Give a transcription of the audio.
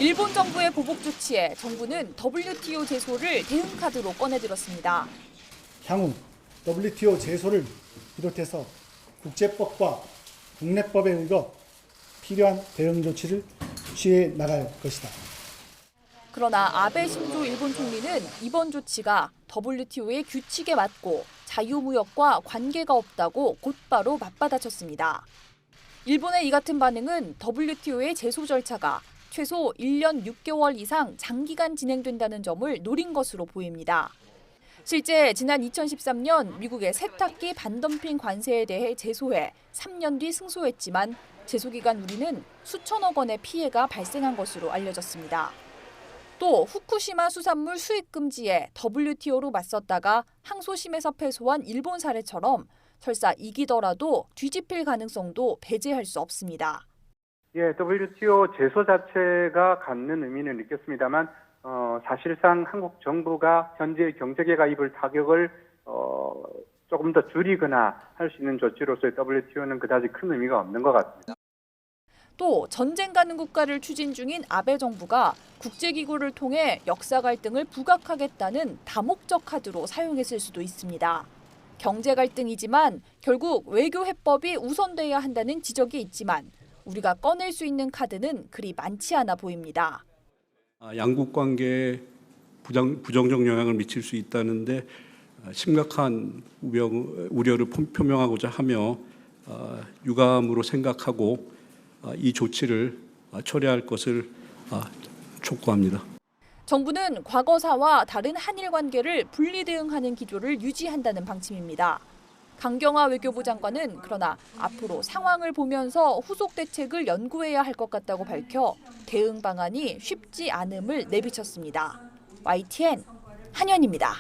일본 정부의 보복 조치에 정부는 WTO 제소를 대응카드로 꺼내들었습니다. 향후 WTO 제소를 비롯해서 국제법과 국내법에 의거 필요한 대응 조치를 취해 나갈 것이다. 그러나 아베 신조 일본 총리는 이번 조치가 WTO의 규칙에 맞고 자유무역과 관계가 없다고 곧바로 맞받아쳤습니다. 일본의 이 같은 반응은 WTO의 제소 절차가 최소 1년 6개월 이상 장기간 진행된다는 점을 노린 것으로 보입니다. 실제 지난 2013년 미국의 세탁기 반덤핑 관세에 대해 제소해 3년 뒤 승소했지만 제소 기간 우리는 수천억 원의 피해가 발생한 것으로 알려졌습니다. 또 후쿠시마 수산물 수입 금지에 WTO로 맞섰다가 항소심에서 패소한 일본 사례처럼 설사 이기더라도 뒤집힐 가능성도 배제할 수 없습니다. WTO 제소 자체가 갖는 의미는 느꼈습니다만 사실상 한국 정부가 현재의 경제계 가입을 타격을 조금 더 줄이거나 할 수 있는 조치로서의 WTO는 그다지 큰 의미가 없는 것 같습니다. 또 전쟁 가는 국가를 추진 중인 아베 정부가 국제기구를 통해 역사 갈등을 부각하겠다는 다목적 카드로 사용했을 수도 있습니다. 경제 갈등이지만 결국 외교 해법이 우선돼야 한다는 지적이 있지만 우리가 꺼낼 수 있는 카드는 그리 많지 않아 보입니다. 양국 관계에 부정적 영향을 미칠 수 있다는데 심각한 우려를 표명하고자 하며 유감으로 생각하고 이 조치를 철회할 것을 촉구합니다. 정부는 과거사와 다른 한일 관계를 분리 대응하는 기조를 유지한다는 방침입니다. 강경화 외교부 장관은 그러나 앞으로 상황을 보면서 후속 대책을 연구해야 할 것 같다고 밝혀 대응 방안이 쉽지 않음을 내비쳤습니다. YTN 한현입니다.